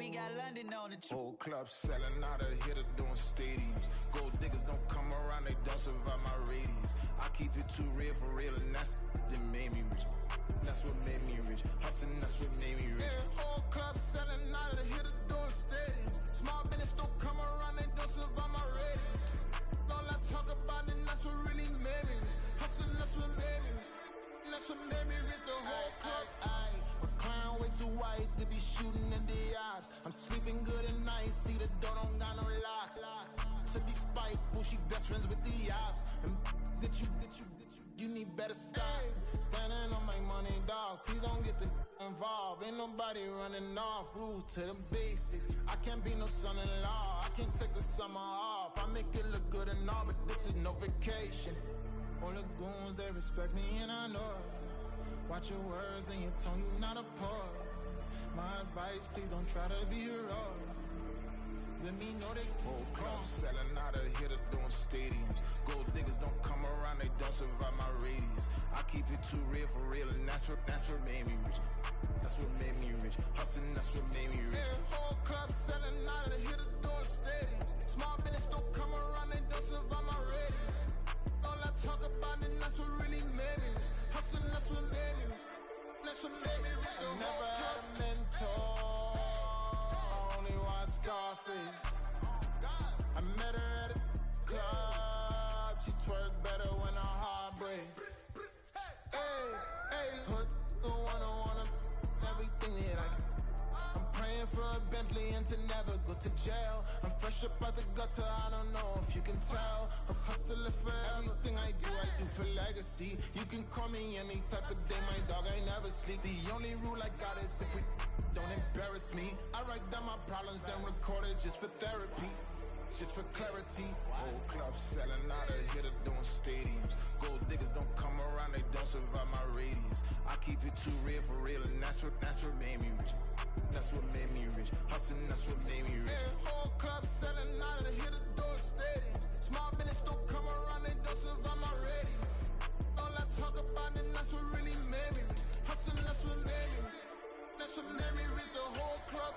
we got London on the Whole club selling out of hitter doing stadiums. Gold diggers don't come around, they don't survive my radius. I keep it too real for real, and that's that made me rich. That's what made me rich. Hustling, that's what made me rich. Yeah, whole club selling out of hitter doing stadiums. Small business don't come around, they don't survive my radius. All I talk about, and that's what really made me rich. Hustling, that's what made me rich. That's what made me rich, the whole club. My crown way too white to be shooting in the eyes. I'm sleeping good at night, see the door don't got no locks. To be spiteful, she best friends with the ops. And you need better stop. Standing on my money, dog. Please don't get the involved. Ain't nobody running off. Rules to the basics. I can't be no son-in-law. I can't take the summer off. I make it look good and all, but this is no vacation. All the goons, they respect me and I know it. Watch your words and your tone, you not a poet. My advice, please don't try to be heroic. Let me know they whole club selling out of hitter doing stadiums. Gold diggers don't come around, they don't survive my radius. I keep it too real for real, and that's what made me rich. That's what made me rich. Hustling, that's what made me rich. Yeah, whole club selling out of hitter doing stadiums. Small business don't come around, they don't survive my radius. All I talk about, and that's what really made me rich. Hustling, that's what made me rich. That's what made me rich. I never had a mentor. Only watch Scarface. I met her at a club. She twerk better when her heart breaks. Hey, put the one on everything that I get. I'm praying for a Bentley and to never go to jail. I'm fresh up out the gutter, I don't know if you can tell. I'm hustling for everything I do for legacy. You can call me any type of day, my dog, I never sleep. The only rule I got is if we don't embarrass me. I write down my problems, then record it just for therapy. Just for clarity. Whole club selling out of hitter doing stadiums. Gold diggers don't come around, they don't survive my radius. I keep it too real for real, and that's what made me rich. That's what made me rich. Hustling, that's what made me rich. Yeah, whole club selling out of hitter doing stadiums. Small business don't come around, they don't survive my radius. All I talk about, and that's what really made me rich. Hustling, that's what made me rich. That's what made me rich, the whole club.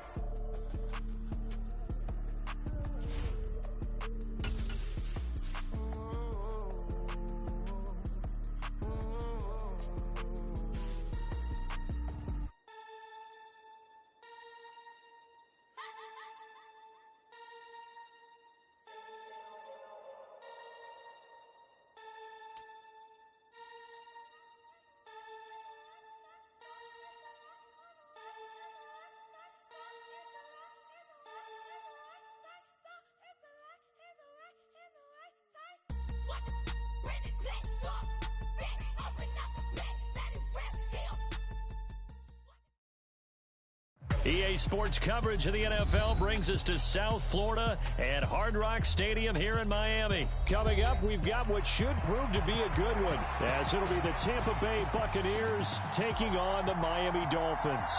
EA Sports coverage of the NFL brings us to South Florida at Hard Rock Stadium here in Miami. Coming up, we've got what should prove to be a good one, as it'll be the Tampa Bay Buccaneers taking on the Miami Dolphins.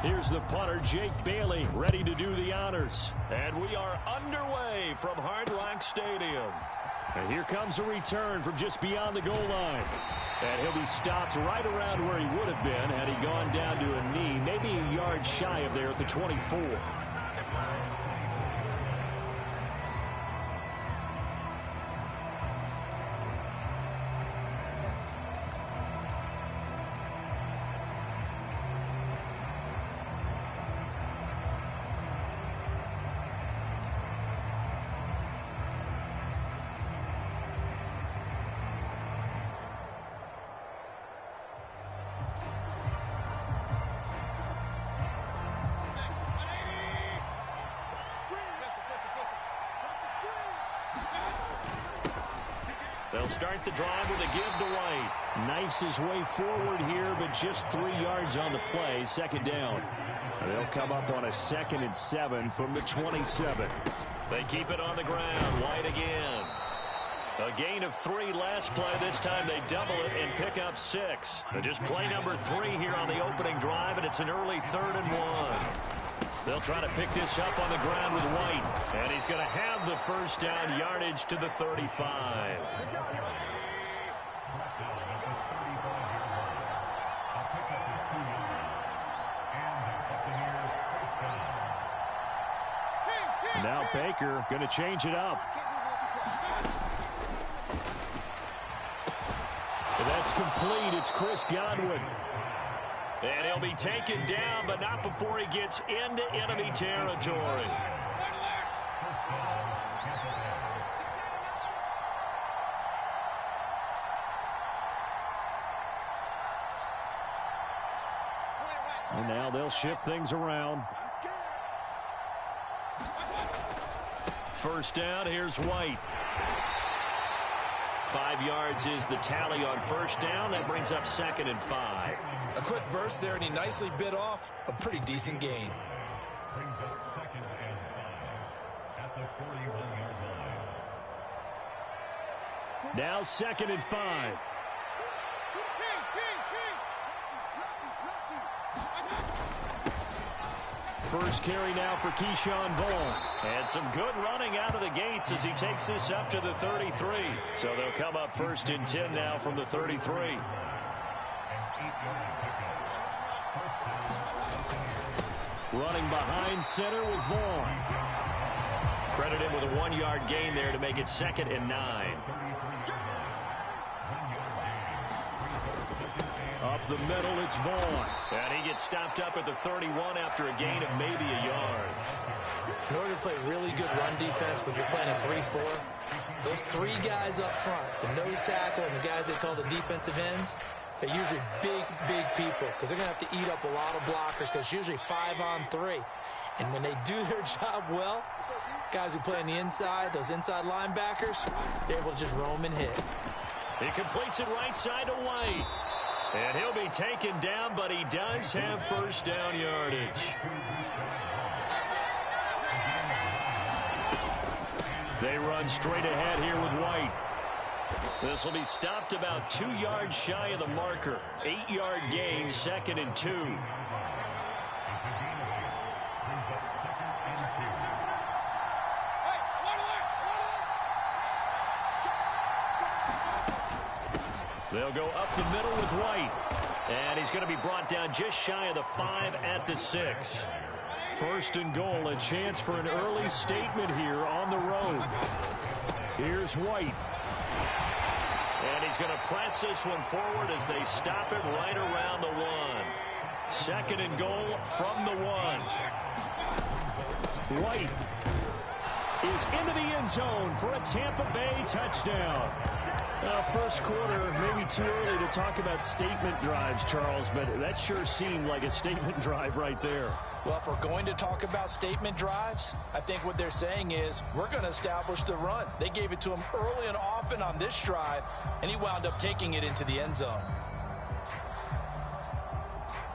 Here's the punter, Jake Bailey, ready to do the honors. And we are underway from Hard Rock Stadium. And here comes a return from just beyond the goal line. And he'll be stopped right around where he would have been had he gone down to a knee, maybe a yard shy of there at the 24. They'll start the drive with a give to White. Knifes his way forward here, but just 3 yards on the play. Second down. And they'll come up on a 2nd and 7 from the 27. They keep it on the ground. White again. A gain of 3 last play. This time they double it and pick up 6. Just play number 3 here on the opening drive, and it's an early 3rd and 1. They'll try to pick this up on the ground with White. And he's going to have the first down, yardage to the 35. Now Baker going to change it up. And that's complete. It's Chris Godwin. And he'll be taken down, but not before he gets into enemy territory. And now they'll shift things around. First down, here's White. 5 yards is the tally on first down. That brings up 2nd and 5. A quick burst there, and he nicely bit off a pretty decent gain. Brings up 2nd and 5 at the 41-yard line. Now 2nd and 5. First carry now for Keyshawn Vaughn. And some good running out of the gates as he takes this up to the 33. So they'll come up 1st and 10 now from the 33. Running behind center with Vaughn. Credit him with a 1-yard gain there to make it 2nd and 9. Up the middle, it's Vaughn. And he gets stopped up at the 31 after a gain of maybe a yard. In order to play really good run defense when you're playing a 3-4, those 3 guys up front, the nose tackle and the guys they call the defensive ends, they're usually big, big people because they're going to have to eat up a lot of blockers because it's usually 5-on-3. And when they do their job well, guys who play on the inside, those inside linebackers, they're able to just roam and hit. He completes it right side to White. And he'll be taken down, but he does have first down yardage. They run straight ahead here with White. This will be stopped about 2 yards shy of the marker. 8-yard gain, 2nd and 2. They'll go up the middle with White. And he's going to be brought down just shy of the 5 at the 6. 1st and goal, a chance for an early statement here on the road. Here's White. And he's going to press this one forward as they stop it right around the 1. 2nd and goal from the 1. White is into the end zone for a Tampa Bay touchdown. First quarter, maybe too early to talk about statement drives, Charles, but that sure seemed like a statement drive right there. Well, if we're going to talk about statement drives, I think what they're saying is we're going to establish the run. They gave it to him early and often on this drive, and he wound up taking it into the end zone.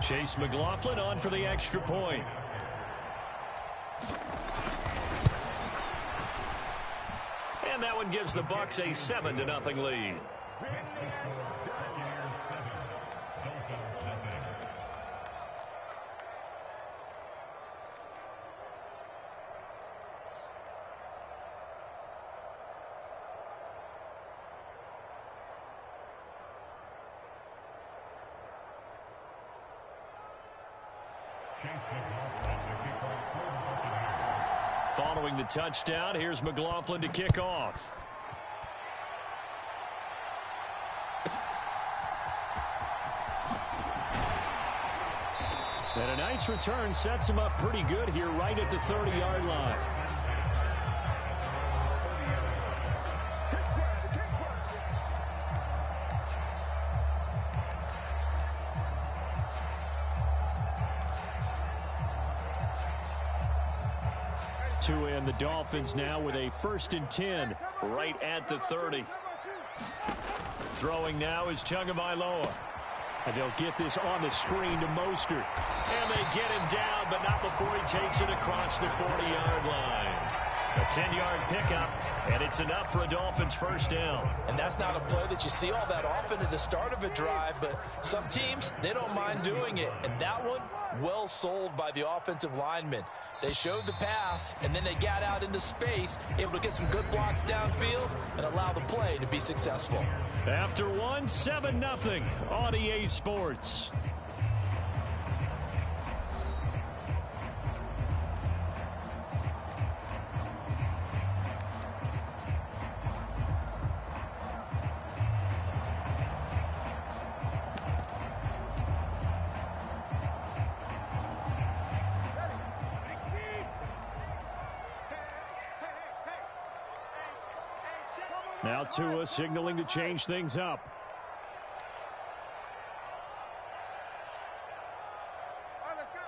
Chase McLaughlin on for the extra point. And that one gives the Bucs a 7-0 lead. Following the touchdown, here's McLaughlin to kick off. And a nice return sets him up pretty good here right at the 30-yard line. And the Dolphins now with a 1st and 10 right at the 30. Throwing now is Tagovailoa. And they'll get this on the screen to Mostert. And they get him down, but not before he takes it across the 40-yard line. A 10-yard pickup, and it's enough for a Dolphins first down. And that's not a play that you see all that often at the start of a drive, but some teams, they don't mind doing it. And that one, well sold by the offensive lineman. They showed the pass, and then they got out into space, able to get some good blocks downfield and allow the play to be successful. After one, 7-0 on EA Sports. Now Tua signaling to change things up. All right, let's go.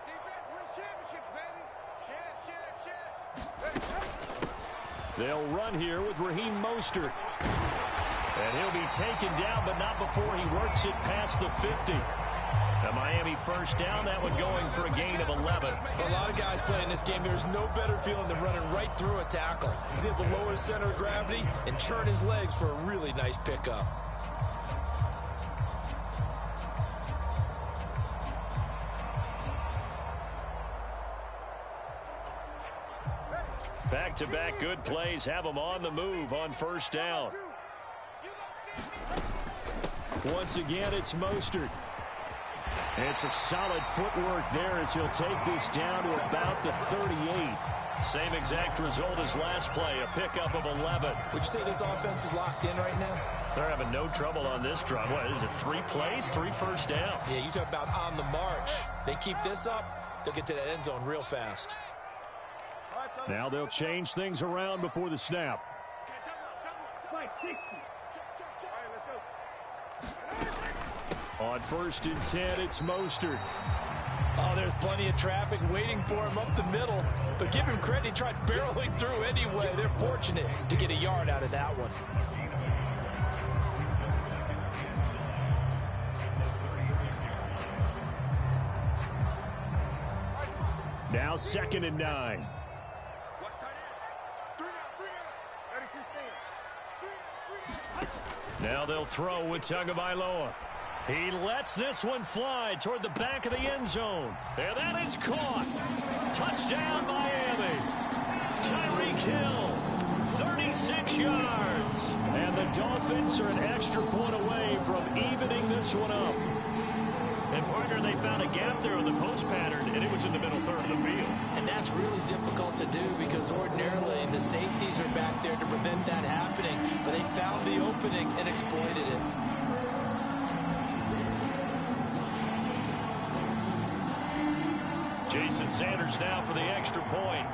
Defense wins championships, baby. They'll run here with Raheem Mostert. And he'll be taken down, but not before he works it past the 50. The Miami first down, that one going for a gain of 11. For a lot of guys playing this game, there's no better feeling than running right through a tackle. He's able to lower his center of gravity and churn his legs for a really nice pickup. Back-to-back good plays have them on the move on first down. Once again, it's Mostert. It's a solid footwork there as he'll take this down to about the 38. Same exact result as last play, a pickup of 11. Would you say this offense is locked in right now? They're having no trouble on this drive. What is it, 3 plays, 3 first downs? Yeah, you talk about on the march. They keep this up, they'll get to that end zone real fast. Now they'll change things around before the snap. On 1st and 10, it's Mostert. Oh, there's plenty of traffic waiting for him up the middle. But give him credit, he tried barreling through anyway. They're fortunate to get a yard out of that one. Now 2nd and 9. Now they'll throw with Tagovailoa. He lets this one fly toward the back of the end zone. And that is caught. Touchdown, Miami. Tyreek Hill, 36 yards. And the Dolphins are an extra point away from evening this one up. And, partner, they found a gap there on the post pattern, and it was in the middle third of the field. And that's really difficult to do because ordinarily the safeties are back there to prevent that happening. But they found the opening and exploited it. Jason Sanders now for the extra point.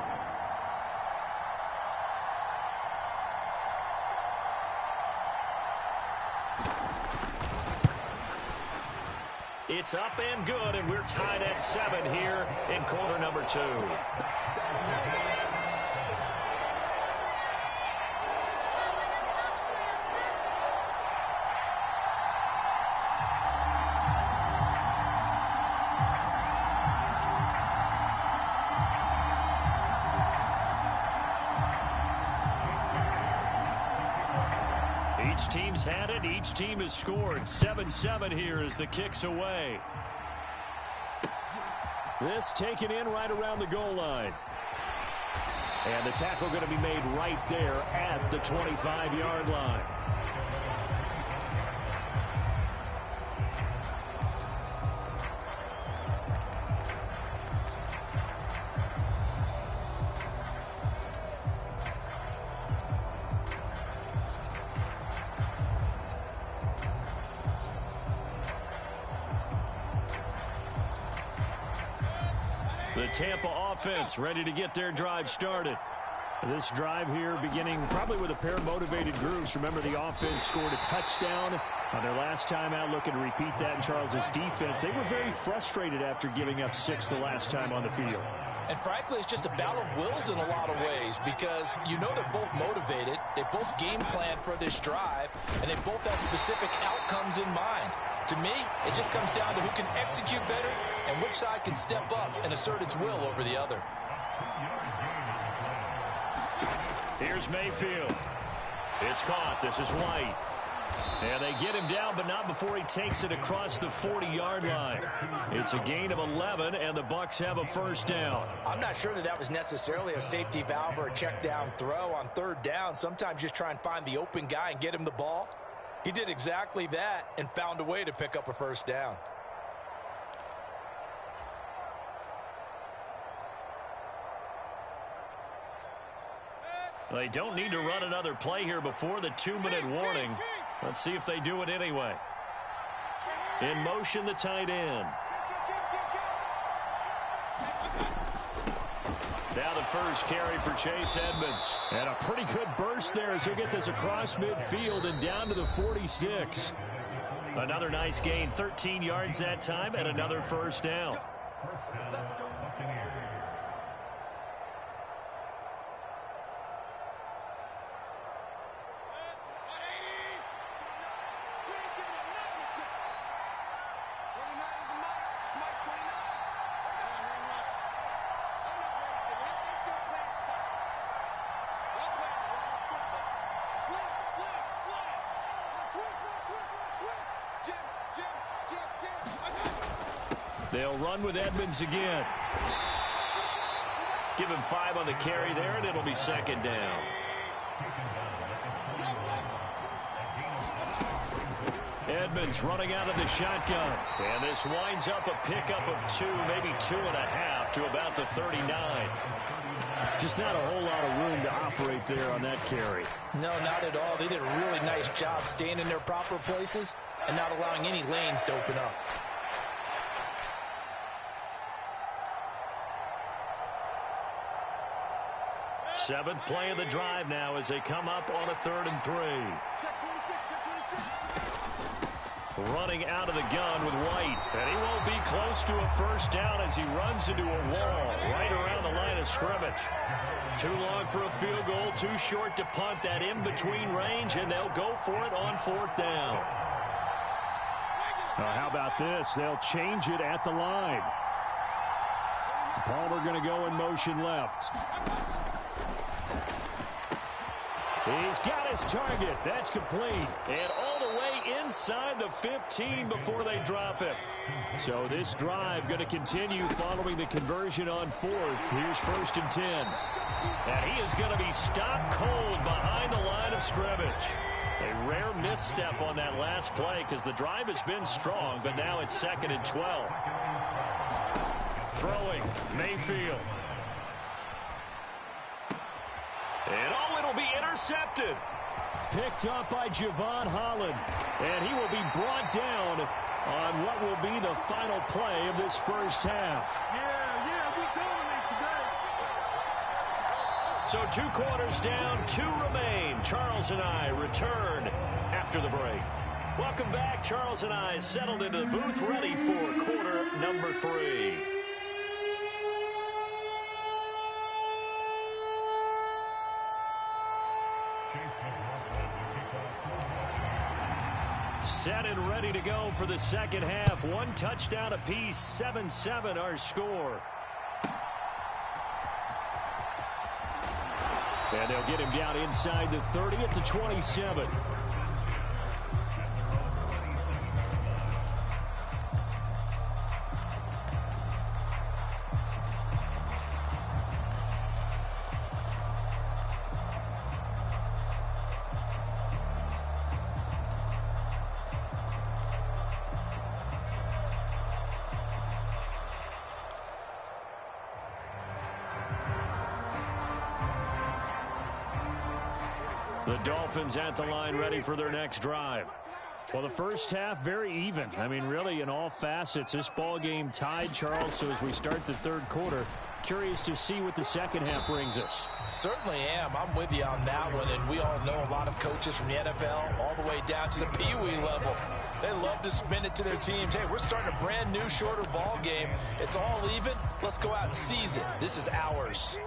It's up and good, and we're tied at 7 here in quarter number 2. Each team's had it. Each team has scored. 7-7 here as the kick's away. This taken in right around the goal line. And the tackle going to be made right there at the 25-yard line. The Tampa offense ready to get their drive started. This drive here beginning probably with a pair of motivated groups. Remember, the offense scored a touchdown on their last time out, looking to repeat that in Charles's defense. They were very frustrated after giving up 6 the last time on the field. And frankly, it's just a battle of wills in a lot of ways because you know they're both motivated. They both game plan for this drive, and they both have specific outcomes in mind. To me, it just comes down to who can execute better and which side can step up and assert its will over the other. Here's Mayfield. It's caught. This is White. And they get him down, but not before he takes it across the 40-yard line. It's a gain of 11, and the Bucs have a first down. I'm not sure that was necessarily a safety valve or a check down throw on third down. Sometimes just try and find the open guy and get him the ball. He did exactly that and found a way to pick up a first down. They don't need to run another play here before the 2-minute warning. Let's see if they do it anyway. In motion, the tight end. Now the first carry for Chase Edmonds. And a pretty good burst there as he'll get this across midfield and down to the 46. Another nice gain, 13 yards that time, and another first down. They'll run with Edmonds again. Give him 5 on the carry there, and it'll be second down. Edmonds running out of the shotgun. And this winds up a pickup of 2, maybe 2.5 to about the 39. Just not a whole lot of room to operate there on that carry. No, not at all. They did a really nice job staying in their proper places and not allowing any lanes to open up. Seventh play of the drive now as they come up on a 3rd and 3. Running out of the gun with White. And he won't be close to a first down as he runs into a wall right around the line of scrimmage. Too long for a field goal, too short to punt that in-between range, and they'll go for it on 4th down. Now, how about this? They'll change it at the line. Palmer going to go in motion left. He's got his target. That's complete. And all the way inside the 15 before they drop him. So this drive going to continue following the conversion on 4th. Here's 1st and 10. And he is going to be stopped cold behind the line of scrimmage. A rare misstep on that last play because the drive has been strong, but now it's 2nd and 12. Throwing, Mayfield. And it'll be intercepted. Picked up by Javon Holland. And he will be brought down on what will be the final play of this first half. So 2 quarters down, 2 remain. Charles and I return after the break. Welcome back. Charles and I settled into the booth ready for quarter number 3. Set and ready to go for the second half. 1 touchdown apiece, 7-7 our score. And they'll get him down inside the 30 at the 27. The Dolphins at the line ready for their next drive. Well, the first half, very even. I mean, really, in all facets, this ball game tied, Charles. So as we start the 3rd quarter, curious to see what the second half brings us. Certainly am. I'm with you on that one. And we all know a lot of coaches from the NFL all the way down to the Pee-wee level. They love to spin it to their teams. Hey, we're starting a brand new, shorter ball game. It's all even. Let's go out and seize it. This is ours.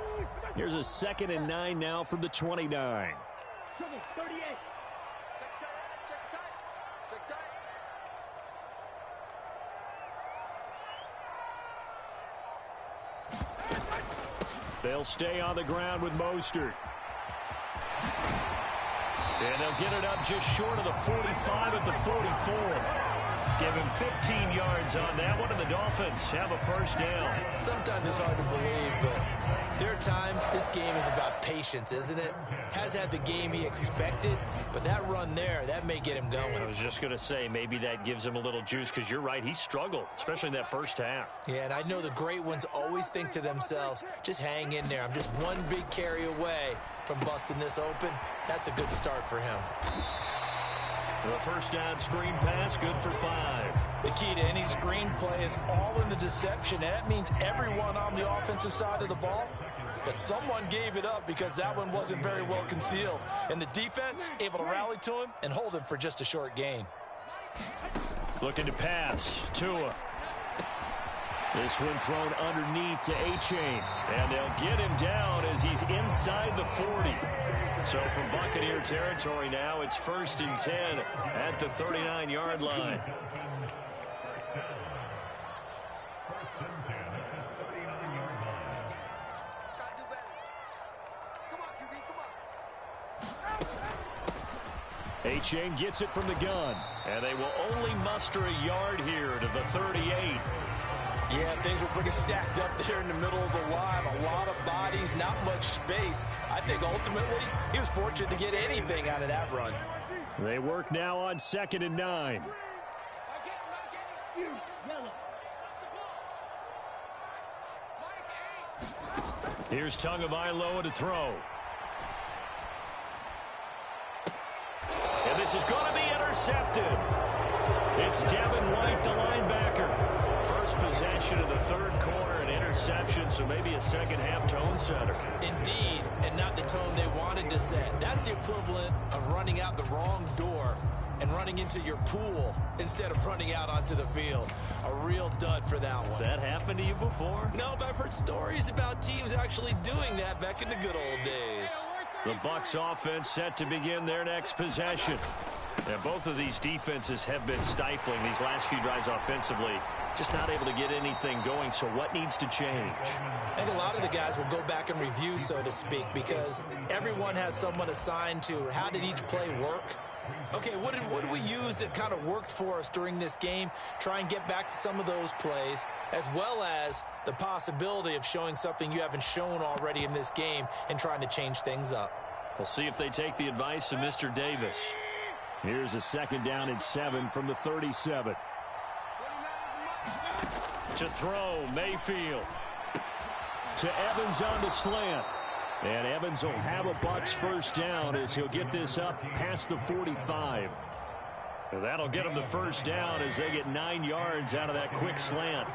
Here's a 2nd and 9 now from the 29. 38. They'll stay on the ground with Mostert. And they'll get it up just short of the 45 at the 44. Give him 15 yards on that one, and the Dolphins have a first down. Sometimes it's hard to believe, but there are times this game is about patience, isn't it? Has had the game he expected, but that run there, that may get him going. I was just going to say, maybe that gives him a little juice, because you're right, he struggled, especially in that first half. Yeah, and I know the great ones always think to themselves, just hang in there. I'm just one big carry away from busting this open. That's a good start for him. The first down screen pass, good for 5. The key to any screen play is all in the deception, and that means everyone on the offensive side of the ball. But someone gave it up because that one wasn't very well concealed. And the defense able to rally to him and hold him for just a short gain. Looking to pass. Tua. This one thrown underneath to A-Chain. And they'll get him down as he's inside the 40. So from Buccaneer territory now, it's 1st and 10 at the 39-yard line. A-Chain gets it from the gun. And they will only muster a yard here to the 38. Yeah, things were pretty stacked up there in the middle of the line. A lot of bodies, not much space. I think ultimately he was fortunate to get anything out of that run. They work now on 2nd and 9. Here's Tagovailoa to throw. And this is going to be intercepted. It's Devin White, the linebacker. First possession of the third quarter, an interception, so maybe a second-half tone setter. Indeed, and not the tone they wanted to set. That's the equivalent of running out the wrong door and running into your pool instead of running out onto the field. A real dud for that one. Has that happened to you before? No, but I've heard stories about teams actually doing that back in the good old days. The Bucs offense set to begin their next possession. And both of these defenses have been stifling these last few drives offensively. Just not able to get anything going, so what needs to change? I think a lot of the guys will go back and review, so to speak, because everyone has someone assigned to how did each play work. Okay, what did we use that kind of worked for us during this game? Try and get back to some of those plays, as well as the possibility of showing something you haven't shown already in this game and trying to change things up. We'll see if they take the advice of Mr. Davis. Here's a 2nd down and 7 from the 37. To throw, Mayfield. To Evans on the slant. And Evans will have a Bucs first down as he'll get this up past the 45. And that'll get him the first down as they get 9 yards out of that quick slant.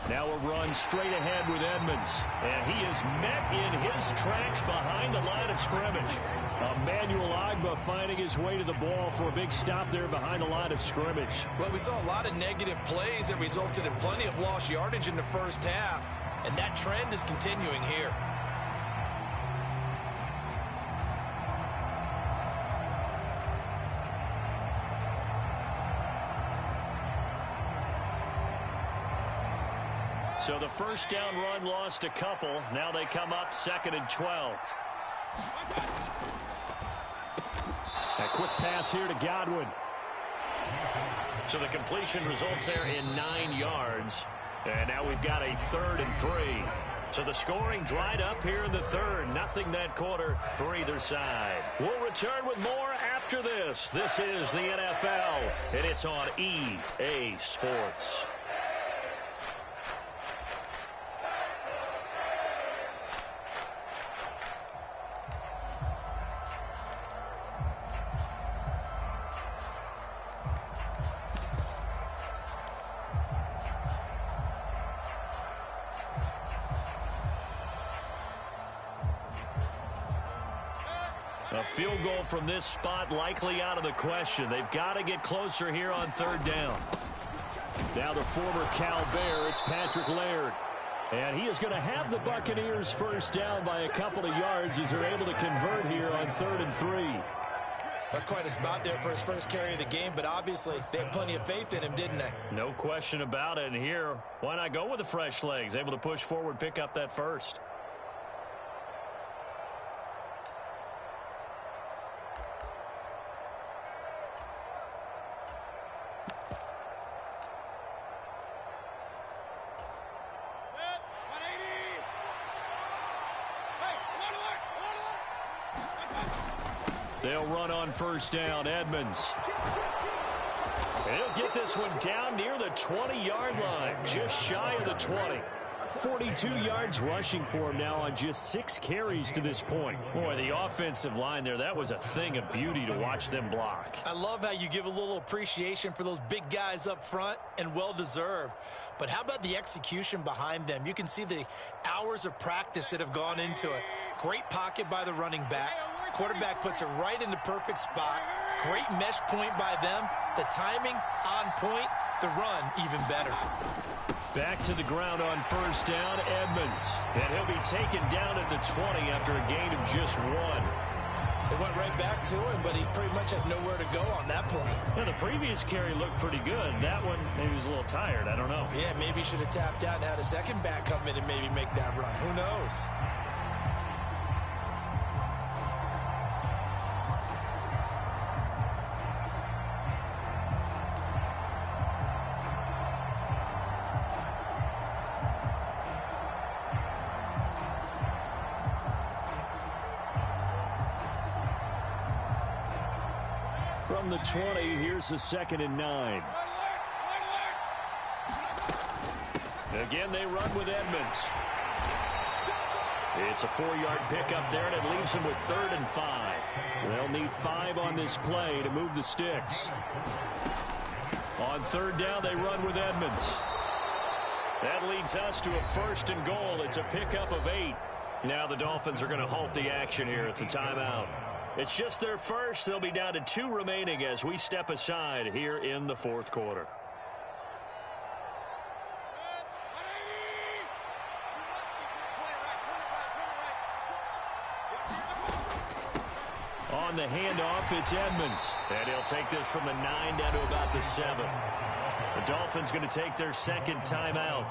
Now a run straight ahead with Edmonds. And he is met in his tracks behind the line of scrimmage. Emmanuel Ogbah finding his way to the ball for a big stop there behind the line of scrimmage. Well, we saw a lot of negative plays that resulted in plenty of lost yardage in the first half. And that trend is continuing here. So the first down run lost a couple. Now they come up 2nd and 12. A quick pass here to Godwin. So the completion results there in 9 yards. And now we've got a 3rd and 3. So the scoring dried up here in the third. Nothing that quarter for either side. We'll return with more after this. This is the NFL, and it's on EA Sports. A field goal from this spot likely out of the question. They've got to get closer here on 3rd down. Now the former Cal Bear, it's Patrick Laird. And he is going to have the Buccaneers first down by a couple of yards as they're able to convert here on 3rd and 3. That's quite a spot there for his first carry of the game, but obviously they had plenty of faith in him, didn't they? No question about it. And here, why not go with the fresh legs? Able to push forward, pick up that first. They'll run on first down. Edmonds. He'll get this one down near the 20-yard line, just shy of the 20. 42 yards rushing for him now on just 6 carries to this point. Boy, the offensive line there, that was a thing of beauty to watch them block. I love how you give a little appreciation for those big guys up front, and well-deserved. But how about the execution behind them? You can see the hours of practice that have gone into it. Great pocket by the running back. Quarterback puts it right in the perfect spot. Great mesh point by them. The timing on point. The run even better. Back to the ground on first down, Edmonds. And he'll be taken down at the 20 after a gain of just 1. It went right back to him, but he pretty much had nowhere to go on that play. Yeah, the previous carry looked pretty good. That one, maybe he was a little tired. I don't know. Yeah, maybe he should have tapped out and had a second back come in and maybe make that run. Who knows? From the 20, here's the 2nd and 9. Again, they run with Edmonds. It's a 4-yard pickup there, and it leaves them with 3rd and 5. They'll need 5 on this play to move the sticks. On 3rd down, they run with Edmonds. That leads us to a 1st and goal. It's a pickup of 8. Now the Dolphins are going to halt the action here. It's a timeout. It's just their first. They'll be down to 2 remaining as we step aside here in the 4th quarter. On the handoff, it's Edmonds. And he'll take this from the 9 down to about the 7. The Dolphins going to take their 2nd timeout.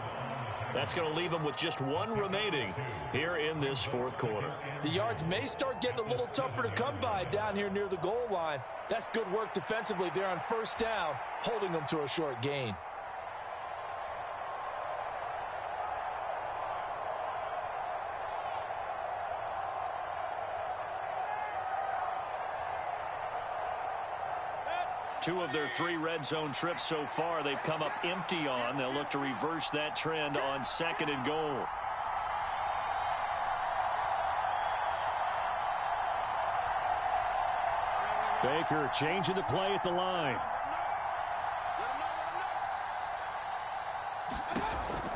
That's going to leave them with just 1 remaining here in this 4th quarter. The yards may start getting a little tougher to come by down here near the goal line. That's good work defensively there on first down, holding them to a short gain. Two of their 3 red zone trips so far, they've come up empty on. They'll look to reverse that trend on 2nd and goal. Baker changing the play at the line.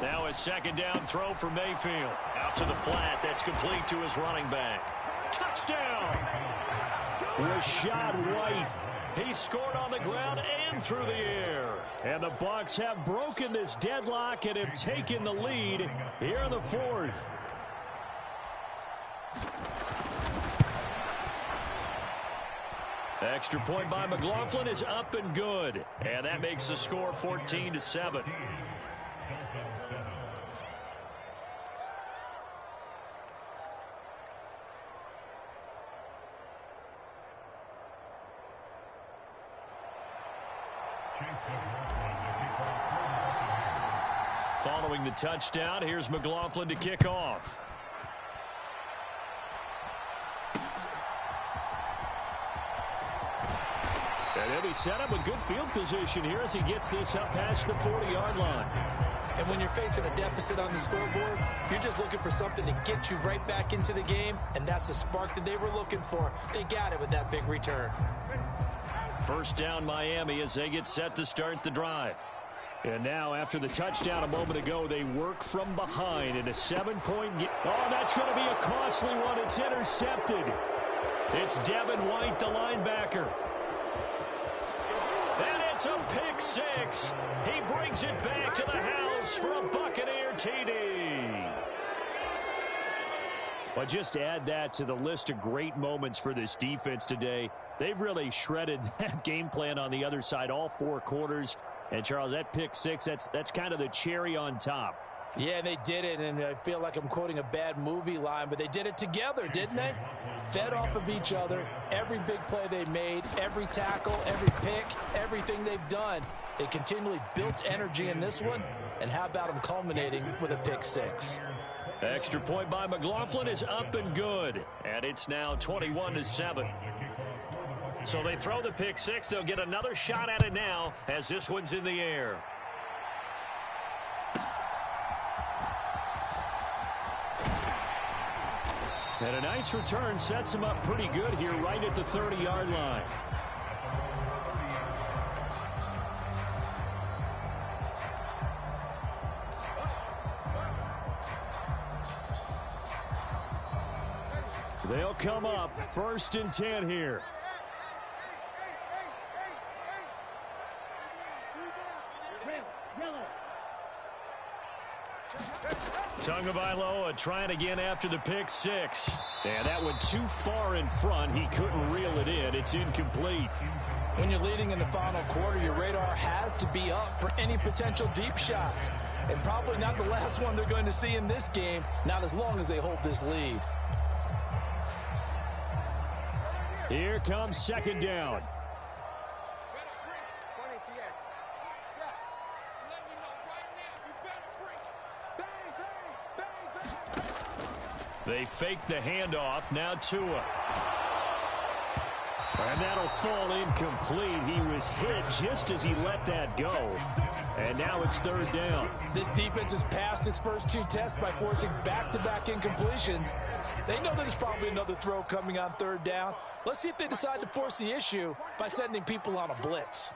Now a 2nd down throw for Mayfield. Out to the flat. That's complete to his running back. Touchdown! Rashad White. He scored on the ground and through the air. And the Bucs have broken this deadlock and have taken the lead here in the 4th. Extra point by McLaughlin is up and good. And that makes the score 14-7. Following the touchdown, here's McLaughlin to kick off. And he'll be set up with good field position here as he gets this up past the 40-yard line. And when you're facing a deficit on the scoreboard, you're just looking for something to get you right back into the game, and that's the spark that they were looking for. They got it with that big return. First down, Miami, as they get set to start the drive. And now, after the touchdown a moment ago, they work from behind in a 7-point game. Oh, that's going to be a costly one. It's intercepted. It's Devin White, the linebacker. And it's a pick six. He brings it back to the house for a Buccaneer TD. But just add that to the list of great moments for this defense today. They've really shredded that game plan on the other side all 4 quarters. And, Charles, that pick 6, that's kind of the cherry on top. Yeah, they did it, and I feel like I'm quoting a bad movie line, but they did it together, didn't they? Fed off of each other, every big play they made, every tackle, every pick, everything they've done. They continually built energy in this one, and how about them culminating with a pick 6? Extra point by McLaughlin is up and good, and it's now 21-7. So they throw the pick 6. They'll get another shot at it now as this one's in the air. And a nice return sets him up pretty good here right at the 30-yard line. They'll come up 1st and 10 here. Tagovailoa trying again after the pick 6. And that went too far in front. He couldn't reel it in. It's incomplete. When you're leading in the final quarter, your radar has to be up for any potential deep shots. And probably not the last one they're going to see in this game, not as long as they hold this lead. Here comes 2nd down. They fake the handoff. Now Tua. And that'll fall incomplete. He was hit just as he let that go. And now it's 3rd down. This defense has passed its first 2 tests by forcing back-to-back incompletions. They know there's probably another throw coming on 3rd down. Let's see if they decide to force the issue by sending people on a blitz.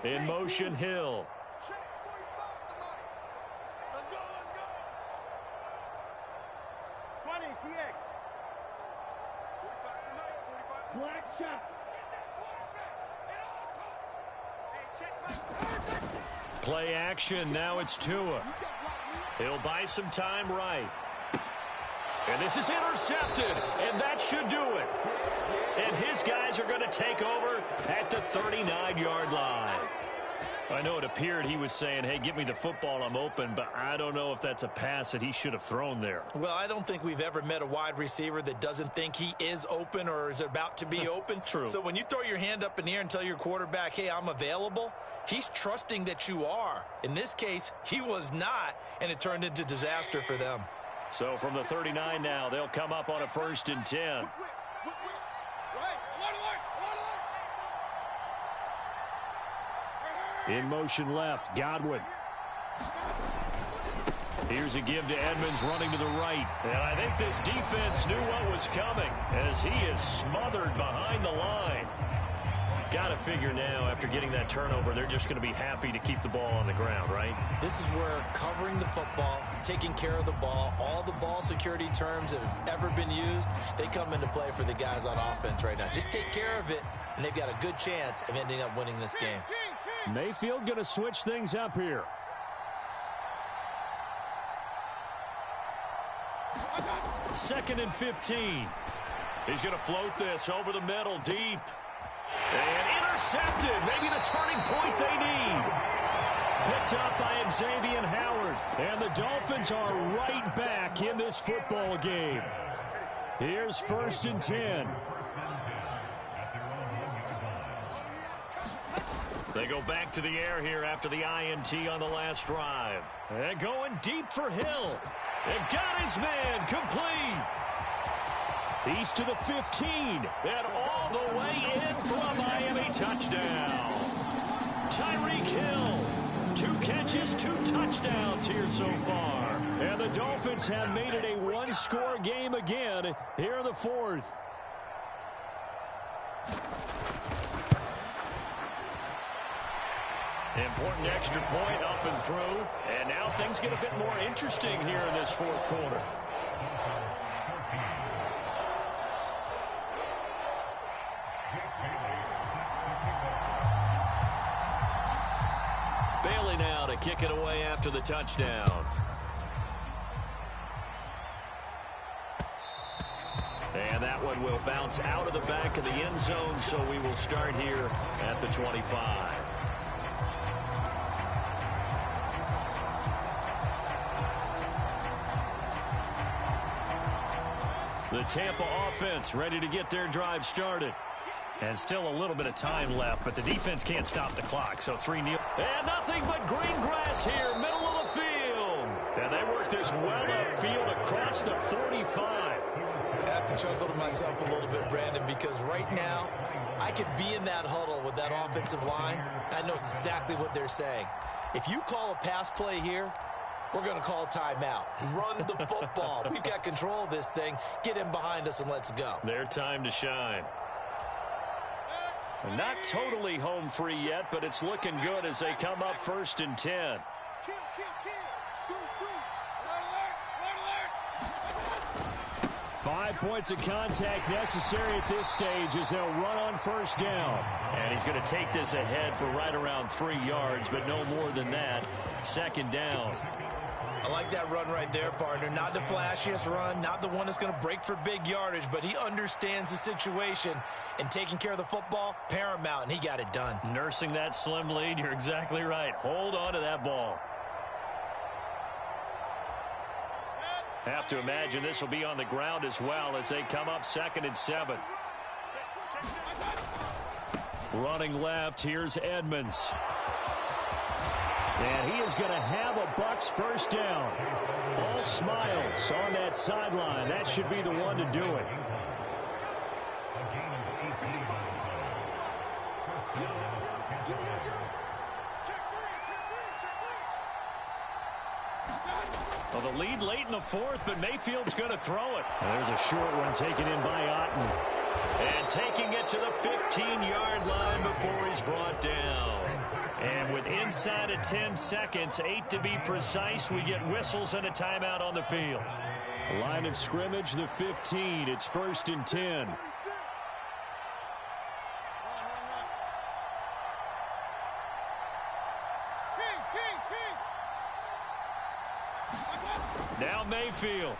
In motion, Hill. Let's go. 20, TX. 45 tonight, 45. Black shot. Play action. Now it's Tua. He'll buy some time right. And this is intercepted. And that should do it. And his guys are going to take over at the 39-yard line. I know it appeared he was saying, hey, give me the football, I'm open, but I don't know if that's a pass that he should have thrown there. Well, I don't think we've ever met a wide receiver that doesn't think he is open or is about to be open. True. So when you throw your hand up in the air and tell your quarterback, hey, I'm available, he's trusting that you are. In this case, he was not, and it turned into disaster for them. So from the 39 now, they'll come up on a 1st and 10. In motion left, Godwin. Here's a give to Edmonds running to the right. And I think this defense knew what was coming as he is smothered behind the line. Got to figure now, after getting that turnover, they're just going to be happy to keep the ball on the ground, right? This is where covering the football, taking care of the ball, all the ball security terms that have ever been used, they come into play for the guys on offense right now. Just take care of it, and they've got a good chance of ending up winning this game. Mayfield going to switch things up here. Second and 15. He's going to float this over the middle, deep. And intercepted. Maybe the turning point they need. Picked up by Xavier Howard. And the Dolphins are right back in this football game. Here's 1st and 10. They go back to the air here after the INT on the last drive. And going deep for Hill. And got his man complete. He's to the 15. And all the way in for a Miami touchdown. Tyreek Hill. 2 catches, 2 touchdowns here so far. And the Dolphins have made it a one-score game again here in the 4th. Important extra point up and through. And now things get a bit more interesting here in this 4th quarter. Bailey now to kick it away after the touchdown. And that one will bounce out of the back of the end zone, so we will start here at the 25. The Tampa offense ready to get their drive started. And still a little bit of time left, but the defense can't stop the clock, so 3-0. And nothing but green grass here, middle of the field. And they work this well upfield across the 45. I have to chuckle to myself a little bit, Brandon, because right now I could be in that huddle with that offensive line. I know exactly what they're saying. If you call a pass play here, we're going to call timeout. Run the football. We've got control of this thing. Get in behind us and let's go. Their time to shine. Not totally home free yet, but it's looking good as they come up 1st and 10. 5 points of contact necessary at this stage as they'll run on 1st down. And he's going to take this ahead for right around 3 yards, but no more than that. 2nd down. I like that run right there, partner. Not the flashiest run, not the one that's going to break for big yardage, but he understands the situation, and taking care of the football, paramount, and he got it done. Nursing that slim lead, you're exactly right. Hold on to that ball. Have to imagine this will be on the ground as well as they come up 2nd and 7. Running left, here's Edmonds. And he is going to have a Bucs 1st down. All smiles on that sideline. That should be the one to do it. Well, the lead late in the 4th, but Mayfield's going to throw it. There's a short one taken in by Otten. And taking it to the 15-yard line before he's brought down. And with inside of 10 seconds, 8 to be precise, we get whistles and a timeout on the field. The line of scrimmage, the 15. It's 1st and 10. Now Mayfield.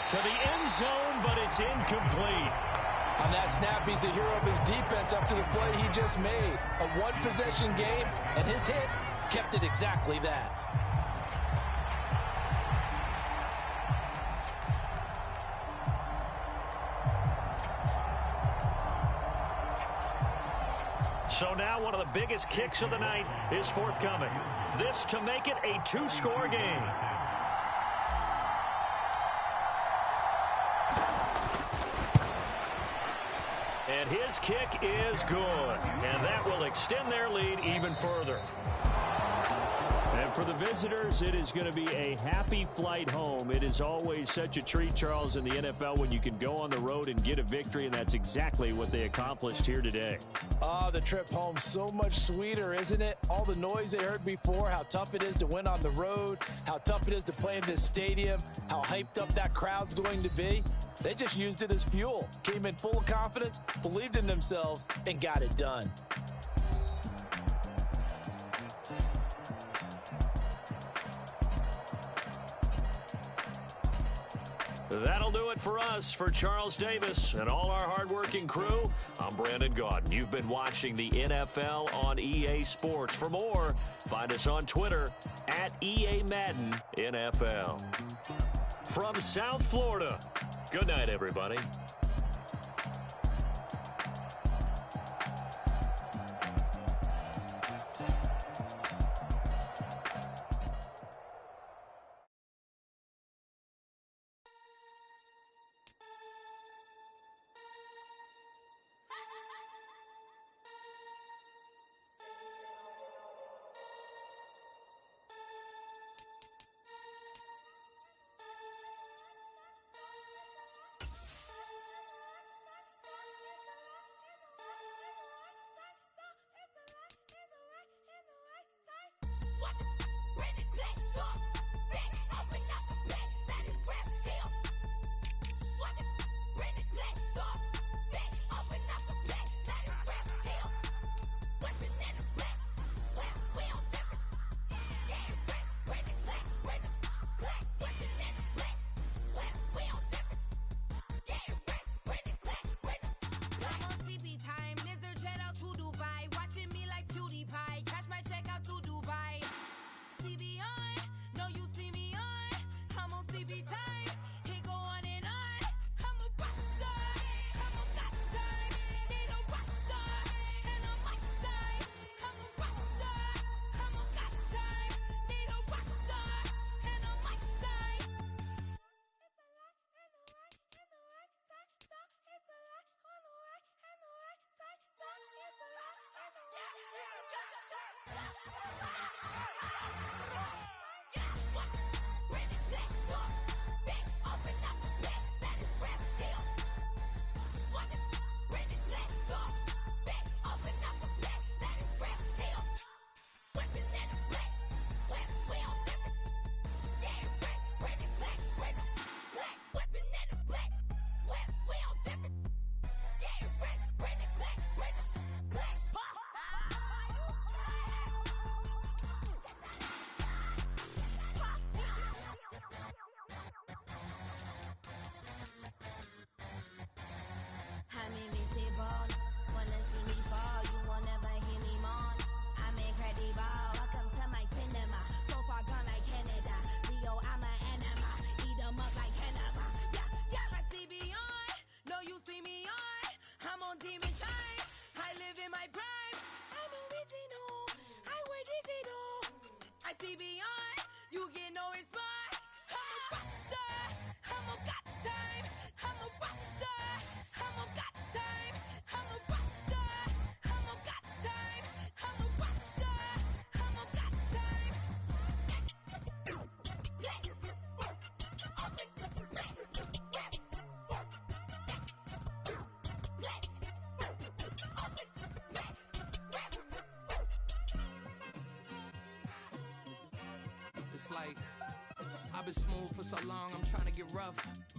To the end zone, but it's incomplete. On that snap, he's the hero of his defense up to the play he just made. A one-possession game, and his hit kept it exactly that. So now one of the biggest kicks of the night is forthcoming. This to make it a 2-score game. And his kick is good. And that will extend their lead even further. And for the visitors, it is going to be a happy flight home. It is always such a treat, Charles, in the NFL when you can go on the road and get a victory, and that's exactly what they accomplished here today. The trip home so much sweeter, isn't it? All the noise they heard before, how tough it is to win on the road, how tough it is to play in this stadium, how hyped up that crowd's going to be. They just used it as fuel, came in full of confidence, believed in themselves, and got it done. That'll do it for us. For Charles Davis and all our hardworking crew, I'm Brandon Gaudin. You've been watching the NFL on EA Sports. For more, find us on Twitter at EA Madden NFL. From South Florida, good night, everybody. Like, I've been smooth for so long, I'm trying to get rough.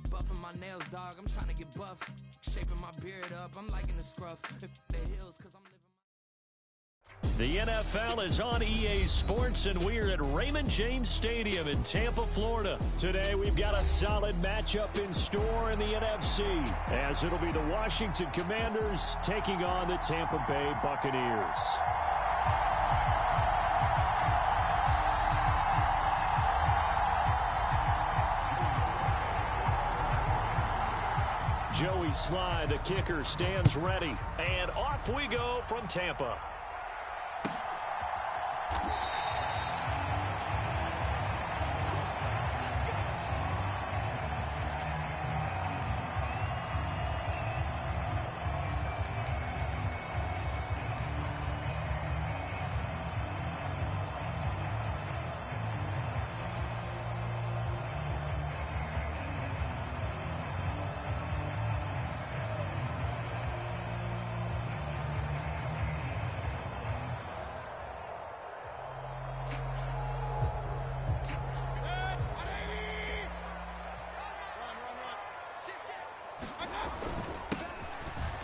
Buffing my nails, dog, I'm trying to get buff. Shaping my beard up, I'm liking the scruff. The hills, cause I'm living my... The NFL is on EA Sports, and we're at Raymond James Stadium in Tampa, Florida. Today, we've got a solid matchup in store in the NFC, as it'll be the Washington Commanders taking on the Tampa Bay Buccaneers. Joey Sly, the kicker, stands ready. And off we go from Tampa.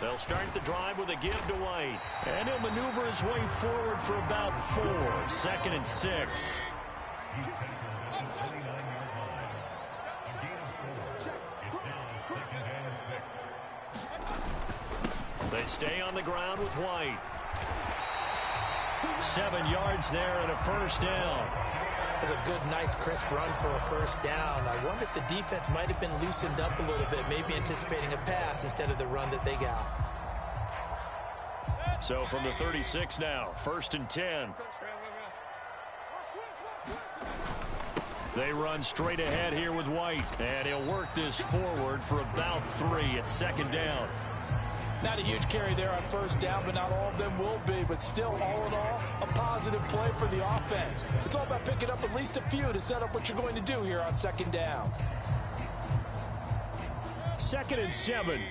They'll start the drive with a give to White. And he'll maneuver his way forward for about 4. 2nd and 6. They stay on the ground with White. 7 yards there and a first down. That's a good, nice, crisp run for a first down. I wonder if the defense might have been loosened up a little bit, maybe anticipating a pass instead of the run that they got. So from the 36 now, 1st and 10. They run straight ahead here with White, and he'll work this forward for about 3 at 2nd down. Not a huge carry there on first down, but not all of them will be. But still, all in all, a positive play for the offense. It's all about picking up at least a few to set up what you're going to do here on 2nd down. 2nd and 7.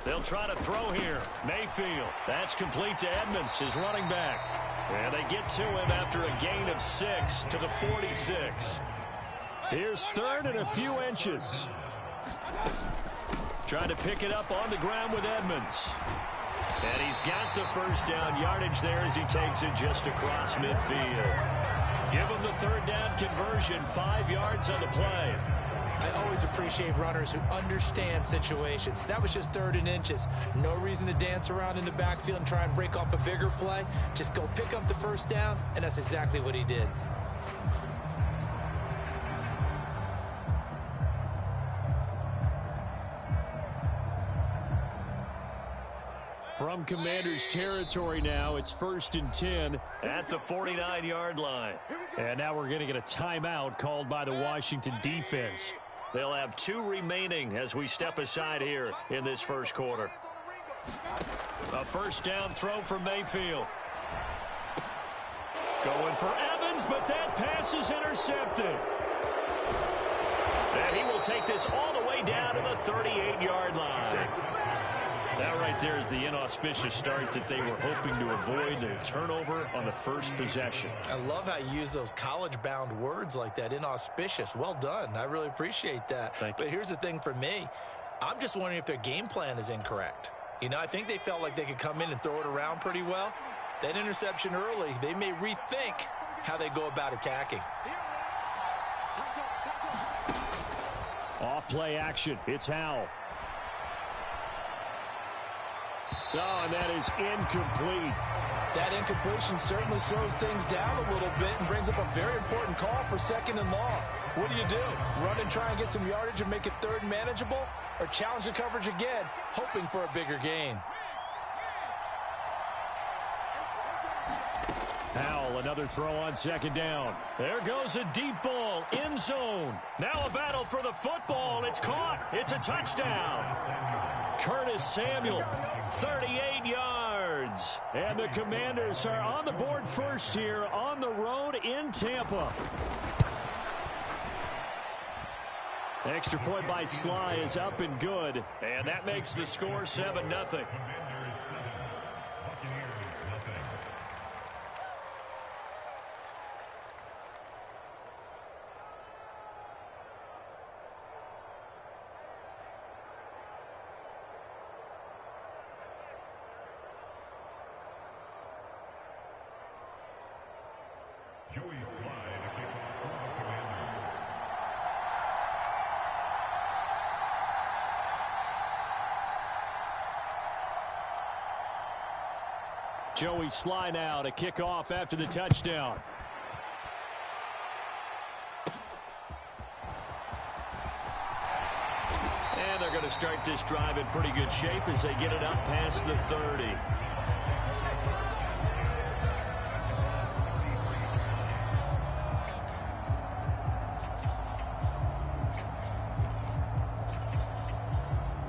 They'll try to throw here. Mayfield. That's complete to Edmonds, his running back. And they get to him after a gain of 6 to the 46. Here's 3rd and a few inches. Trying to pick it up on the ground with Edmonds. And he's got the first down yardage there as he takes it just across midfield. Give him the 3rd down conversion, 5 yards on the play. I always appreciate runners who understand situations. That was just 3rd and inches. No reason to dance around in the backfield and try and break off a bigger play. Just go pick up the first down, and that's exactly what he did. From Commanders territory now, it's 1st and 10 at the 49-yard line. And now we're going to get a timeout called by the Washington defense. They'll have 2 remaining as we step aside here in this first quarter. A first down throw from Mayfield. Going for Evans, but that pass is intercepted. And he will take this all the way down to the 38-yard line. That right there is the inauspicious start that they were hoping to avoid, a turnover on the first possession. I love how you use those college-bound words like that, inauspicious. Well done. I really appreciate that. Thank you. But here's the thing for me. I'm just wondering if their game plan is incorrect. You know, I think they felt like they could come in and throw it around pretty well. That interception early, they may rethink how they go about attacking. Off-play action. It's Howell. Oh, and that is incomplete. That incompletion certainly slows things down a little bit and brings up a very important call for 2nd and long. What do? Run and try and get some yardage and make it 3rd and manageable? Or challenge the coverage again, hoping for a bigger gain? Howell, another throw on 2nd down. There goes a deep ball, end zone. Now a battle for the football. It's caught. It's a touchdown. Curtis Samuel, 38 yards. And the Commanders are on the board first here on the road in Tampa. Extra point by Sly is up and good. And that makes the score 7-0. Joey Sly to kick off for the Commanders. Joey Sly now to kick off after the touchdown. And they're going to start this drive in pretty good shape as they get it up past the 30.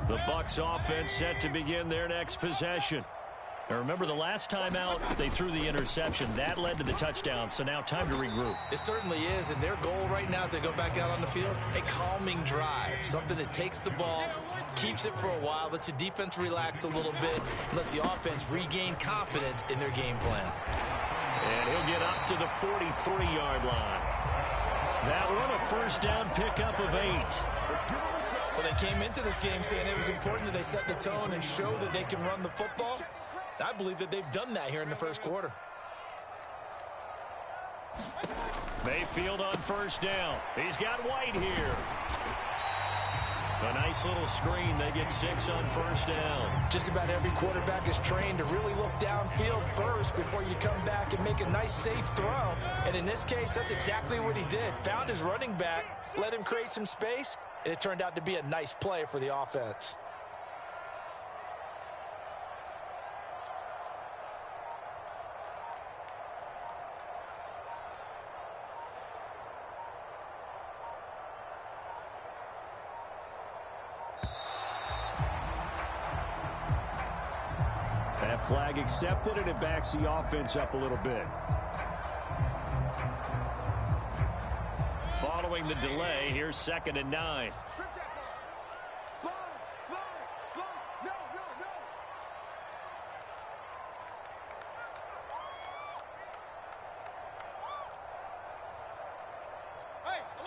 The Bucs offense set to begin their next possession. Now remember, the last time out, they threw the interception. That led to the touchdown, so now time to regroup. It certainly is, and their goal right now as they go back out on the field, a calming drive, something that takes the ball, keeps it for a while, lets the defense relax a little bit, and lets the offense regain confidence in their game plan. And he'll get up to the 43-yard line. That one a first down pickup of 8. Well, they came into this game saying it was important that they set the tone and show that they can run the football. I believe that they've done that here in the first quarter. Mayfield on first down. He's got White here. A nice little screen. They get 6 on first down. Just about every quarterback is trained to really look downfield first before you come back and make a nice, safe throw. And in this case, that's exactly what he did. Found his running back, let him create some space, and it turned out to be a nice play for the offense. That flag accepted, and it backs the offense up a little bit. Following the delay, here's 2nd and 9.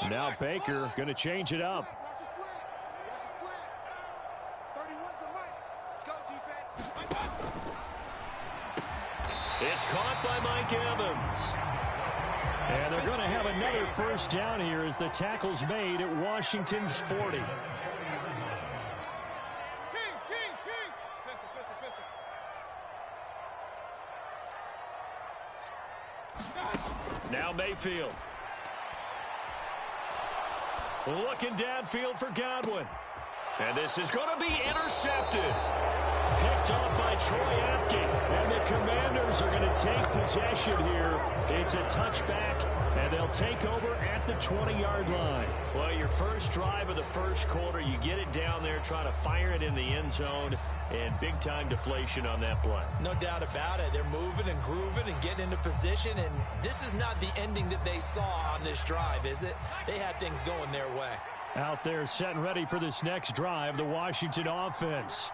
Now Baker going to change it up. It's caught by Mike Evans. And they're going to have another first down here as the tackle's made at Washington's 40. Now Mayfield. Looking downfield for Godwin. And this is going to be intercepted. Picked off by Troy Apke. And the Commanders are going to take possession here. It's a touchback, and they'll take over at the 20-yard line. Well, your first drive of the first quarter, you get it down there, try to fire it in the end zone, and big-time deflation on that play. No doubt about it. They're moving and grooving and getting into position, and this is not the ending that they saw on this drive, is it? They had things going their way. Out there set and ready for this next drive, the Washington offense.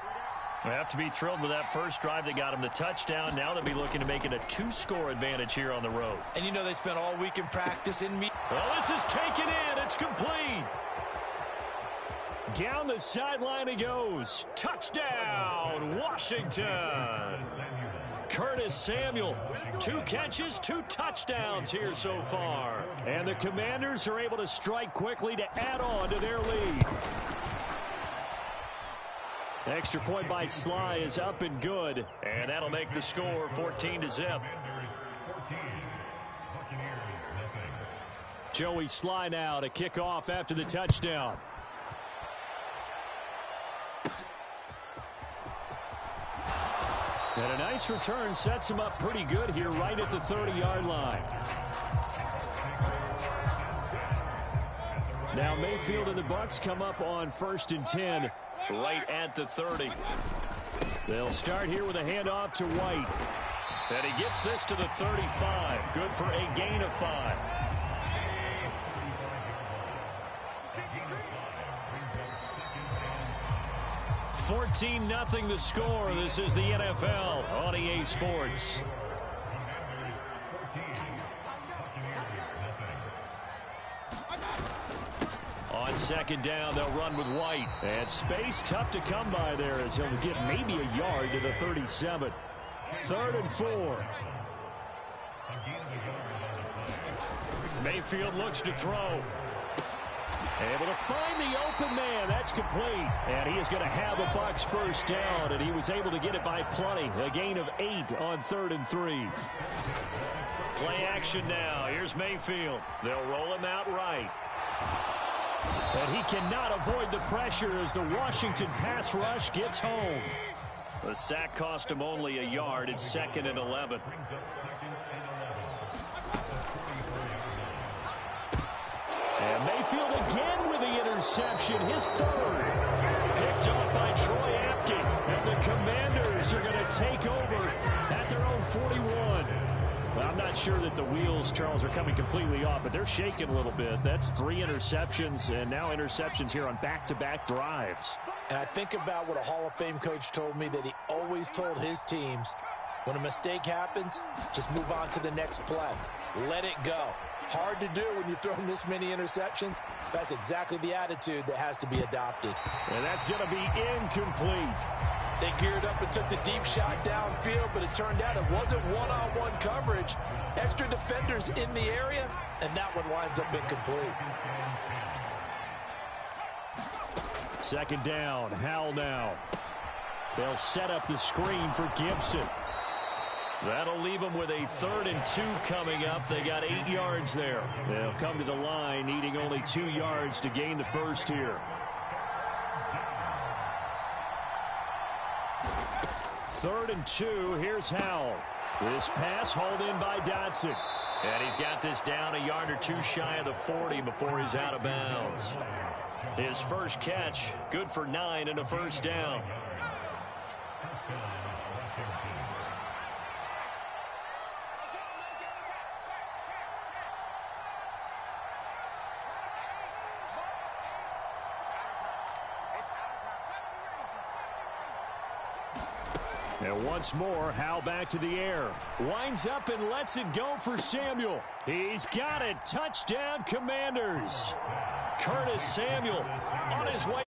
They have to be thrilled with that first drive that got them the touchdown. Now they'll be looking to make it a 2-score advantage here on the road. And you know they spent all week in practice in me. Well, this is taken in. It's complete. Down the sideline he goes. Touchdown, Washington. Curtis Samuel. 2 catches, 2 touchdowns here so far. And the Commanders are able to strike quickly to add on to their lead. Extra point by Sly is up and good. And that'll make the score 14-0. Joey Sly now to kick off after the touchdown. And a nice return sets him up pretty good here right at the 30-yard line. Now Mayfield and the Bucs come up on 1st and 10 right at the 30. They'll start here with a handoff to White. And he gets this to the 35. Good for a gain of 5. $14-0 the score. This is the NFL on EA Sports. On 2nd down, they'll run with White. And space tough to come by there as he'll get maybe a yard to the 37. 3rd and 4. Mayfield looks to throw. Able to find the open man. That's complete. And he is going to have a Bucs first down, and he was able to get it by plenty. A gain of 8 on 3rd and 3. Play action now. Here's Mayfield. They'll roll him out right. And he cannot avoid the pressure as the Washington pass rush gets home. The sack cost him only a yard. It's 2nd and 11. And Mayfield again with the interception, his 3rd. Picked off by Troy Apke. And the Commanders are going to take over at their own 41. Well, I'm not sure that the wheels, Charles, are coming completely off, but they're shaking a little bit. That's 3 interceptions, and now interceptions here on back-to-back drives. And I think about what a Hall of Fame coach told me, that he always told his teams, when a mistake happens, just move on to the next play. Let it go. Hard to do when you've thrown this many interceptions. That's exactly the attitude that has to be adopted. And that's going to be incomplete. They geared up and took the deep shot downfield, but it turned out it wasn't one-on-one coverage. Extra defenders in the area, and that one winds up incomplete. 2nd down, Howell now. They'll set up the screen for Gibson. That'll leave them with a 3rd and 2 coming up. They got 8 yards there. They'll come to the line, needing only 2 yards to gain the first here. 3rd and 2, here's Howell. This pass hauled in by Dotson. And he's got this down a yard or 2 shy of the 40 before he's out of bounds. His first catch, good for 9 and a first down. And once more, Howell back to the air. Winds up and lets it go for Samuel. He's got it. Touchdown, Commanders. Curtis Samuel on his way